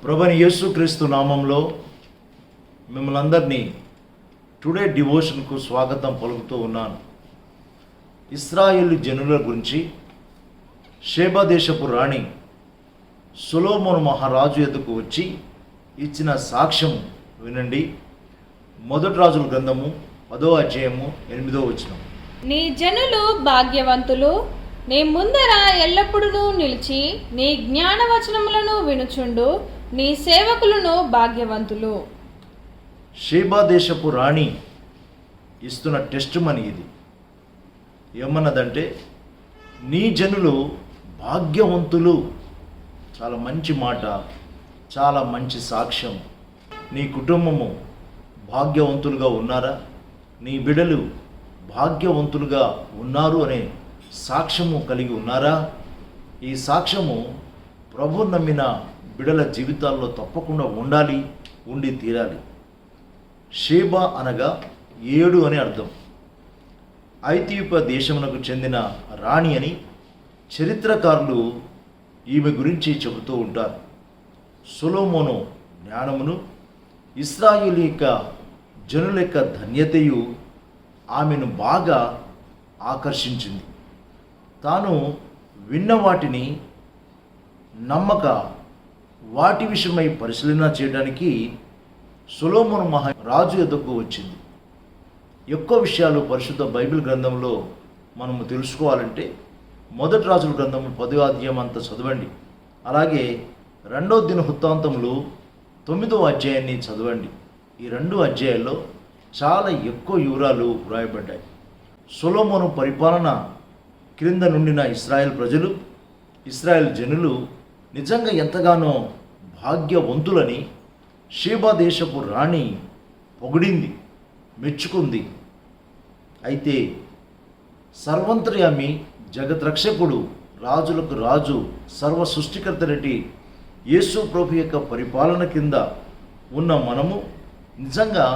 ప్రభువైన యేసుక్రీస్తు నామంలో మిమ్మల్ని అందరినీ టుడే డివోషన్కు స్వాగతం పలుకుతూ ఉన్నాను. ఇశ్రాయేలు జనుల గురించి షేబా దేశపు రాణి సొలొమోను మహారాజు ఎదుకు వచ్చి ఇచ్చిన సాక్ష్యం వినండి. మొదటి రాజుల గ్రంథము 10వ అధ్యాయము 8వ వచనం. నీ జనులు భాగ్యవంతులు, నీ ముందర ఎల్లప్పుడూ నిలిచి నీ జ్ఞానవచనములను వినుచుండు నీ సేవకులను భాగ్యవంతులు. షేబా దేశపు రాణి ఇస్తున్న టెస్ట్ మనీ ఇది. ఏమన్నదంటే, నీ జనులు భాగ్యవంతులు. చాలా మంచి మాట, చాలా మంచి సాక్ష్యం. నీ కుటుంబము భాగ్యవంతులుగా ఉన్నారా? నీ బిడ్డలు భాగ్యవంతులుగా ఉన్నారు అనే సాక్ష్యము కలిగి ఉన్నారా? ఈ సాక్ష్యము ప్రభు నమ్మిన బిడ్డల జీవితాల్లో తప్పకుండా ఉండి తీరాలి. షేబా అనగా 7 అని అర్థం. ఐథియోపియా దేశమునకు చెందిన రాణి అని చరిత్రకారులు ఈమె గురించి చెబుతూ ఉంటారు. సొలొమోను జ్ఞానమును, ఇశ్రాయేలు యొక్క జనుల యొక్క ధన్యతయు ఆమెను బాగా ఆకర్షించింది. తాను విన్న వాటిని నమ్మక వాటి విషయమై పరిశీలన చేయడానికి సొలొమోను మహారాజు ఎదుకు వచ్చింది. ఎక్కువ విషయాలు పరిశుద్ధ బైబిల్ గ్రంథంలో మనము తెలుసుకోవాలంటే మొదటి రాజుల గ్రంథము 10వ అధ్యాయం అంతా చదవండి. అలాగే 2వ దినవృత్తాంతములు 9వ అధ్యాయాన్ని చదవండి. ఈ 2 అధ్యాయాల్లో చాలా ఎక్కువ వివరాలు వ్రాయబడ్డాయి. సొలొమోను పరిపాలన క్రింద నుండిన ఇశ్రాయేల్ ప్రజలు, ఇశ్రాయేల్ జనులు నిజంగా ఎంతగానో భాగ్యవంతులని షేబా దేశపు రాణి పొగిడింది, మెచ్చుకుంది. అయితే సర్వంతర్యామి, జగద్రక్షకుడు, రాజులకు రాజు, సర్వ సృష్టికర్త రెడ్డి యేసు ప్రభు యొక్క పరిపాలన కింద ఉన్న మనము నిజంగా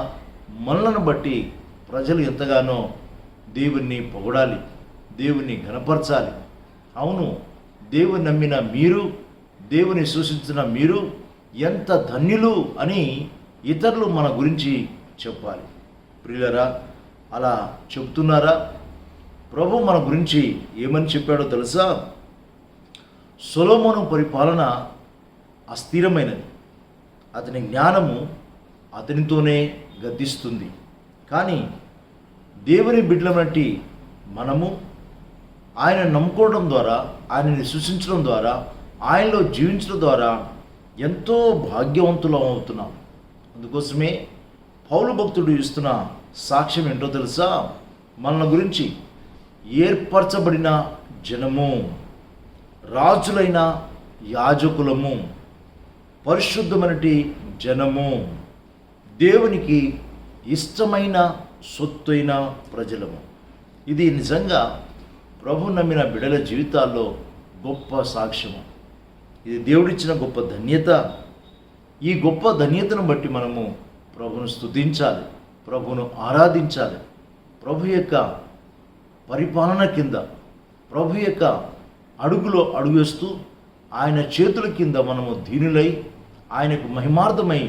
మనలను బట్టి ప్రజలు ఎంతగానో దేవుణ్ణి పొగడాలి, దేవుణ్ణి ఘనపరచాలి. అవును, దేవుని నమ్మిన మీరు, దేవుని సూచించిన మీరు ఎంత ధన్యులు అని ఇతరులు మన గురించి చెప్పాలి. ప్రియులరా, అలా చెప్తున్నారా? ప్రభు మన గురించి ఏమని చెప్పాడో తెలుసా? సొలొమోను పరిపాలన అస్థిరమైనది, అతని జ్ఞానము అతనితోనే గద్దిస్తుంది. కానీ దేవుని బిడ్డల వంటి మనము ఆయన నమ్ముకోవడం ద్వారా, ఆయనని సూచించడం ద్వారా, ఆయనలో జీవించడం ద్వారా ఎంతో భాగ్యవంతులం అవుతున్నాం. అందుకోసమే పౌలు భక్తుడు ఇస్తున్న సాక్ష్యం ఏంటో తెలుసా? మన గురించి ఏర్పరచబడిన జనము, రాజులైన యాజకులము, పరిశుద్ధమైనటి జనము, దేవునికి ఇష్టమైన సొత్తైన ప్రజలము. ఇది నిజంగా ప్రభు నమ్మిన బిడ్డల జీవితాల్లో గొప్ప సాక్ష్యము. ఇది దేవుడిచ్చిన గొప్ప ధన్యత. ఈ గొప్ప ధన్యతను బట్టి మనము ప్రభును స్తుతించాలి, ప్రభును ఆరాధించాలి. ప్రభు యొక్క పరిపాలన కింద, ప్రభు యొక్క అడుగులో అడుగేస్తూ ఆయన చేతుల కింద మనము దీనులై ఆయనకు మహిమార్థమై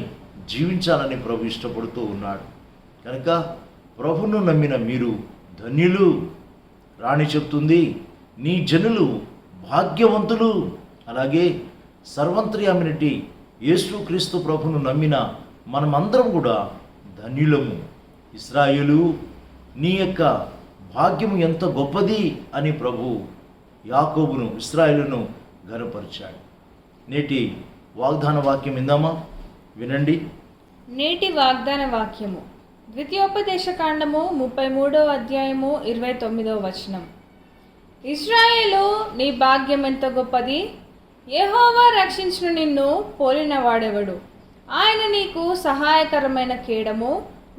జీవించాలని ప్రభు ఇష్టపడుతూ ఉన్నాడు. కనుక ప్రభును నమ్మిన మీరు ధన్యులు. రాణి చెప్తుంది, నీ జనులు భాగ్యవంతులు. అలాగే సర్వంతర్యామినటి యేసుక్రీస్తు ప్రభును నమ్మిన మనమందరం కూడా ధన్యులము. ఇశ్రాయేలు, నీ యొక్క భాగ్యము ఎంత గొప్పది అని ప్రభు యాకోబును, ఇశ్రాయేలును ఘనపరిచాడు. నేటి వాగ్దాన వాక్యం విందామా? వినండి. నేటి వాగ్దాన వాక్యము ద్వితీయోపదేశకాండము 33వ అధ్యాయము 29వ వచనం. ఇశ్రాయేలు, నీ భాగ్యం ఎంత గొప్పది! యెహోవా రక్షించును నిన్ను పోలిన వాడెవడు? ఆయన నీకు సహాయకరమైన కేడము,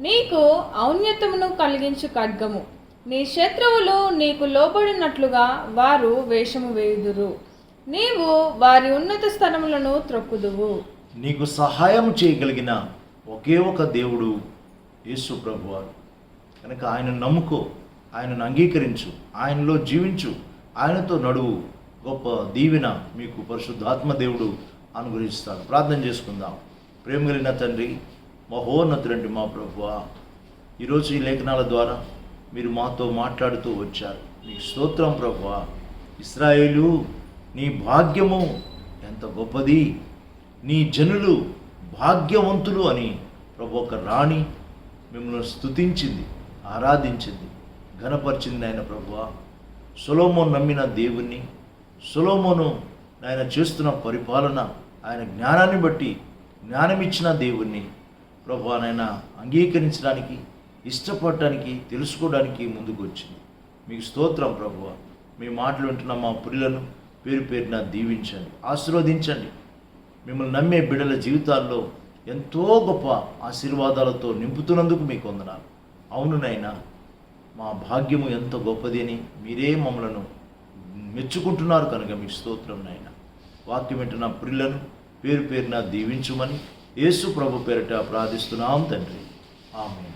నీకు ఔన్నత్యమును కలిగించు ఖడ్గము. నీ శత్రువులు నీకు లోబడినట్లుగా వారు వేషము వేయుదురు. నీవు వారి ఉన్నత స్థలములను త్రొక్కుదువు. నీకు సహాయం చేయగలిగిన ఒకే ఒక దేవుడు యేసు ప్రభువారు. కనుక ఆయనను నమ్ముకో, ఆయనను అంగీకరించు, ఆయనలో జీవించు, ఆయనతో నడువు. గొప్ప దీవెన మీకు పరిశుద్ధాత్మ దేవుడు అనుగ్రహిస్తాడు. ప్రార్థన చేసుకుందాం. ప్రేమ కలిగిన తండ్రి, మహోన్నతుడండి మా ప్రభువా, ఈరోజు ఈ లేఖనాల ద్వారా మీరు మాతో మాట్లాడుతూ వచ్చారు. మీకు స్తోత్రం ప్రభువా. ఇశ్రాయేలు, నీ భాగ్యము ఎంత గొప్పది, నీ జనులు భాగ్యవంతులు అని ప్రభు ఒక రాణి మిమ్మల్ని స్తుతించింది, ఆరాధించింది, ఘనపరిచింది. ఆయన ప్రభువా, సొలొమోను నమ్మిన దేవుణ్ణి, సొలొమోను ఆయన చేస్తున్న పరిపాలన, ఆయన జ్ఞానాన్ని బట్టి జ్ఞానమిచ్చిన దేవుణ్ణి ప్రభువా నాయన అంగీకరించడానికి, ఇష్టపడటానికి, తెలుసుకోవడానికి ముందుకు వచ్చింది. మీకు స్తోత్రం ప్రభువా. మీ మాటలు వింటున్న మా ప్రియులను పేరు పేరున దీవించండి, ఆశీర్వదించండి. మిమ్మల్ని నమ్మే బిడ్డల జీవితాల్లో ఎంతో గొప్ప ఆశీర్వాదాలతో నింపుతున్నందుకు మీకు వందనాలు. అవును నాయనా, మా భాగ్యము ఎంత గొప్పది అని మీరే మమ్మలను మెచ్చుకుంటున్నారు కనుక మీకు స్తోత్రం నాయనా. వాక్యం వింటున్న ప్రియులను పేరు పేరున దీవించుమని యేసు ప్రభు పేరిట ప్రార్థిస్తున్నాం తండ్రి. ఆమేన్.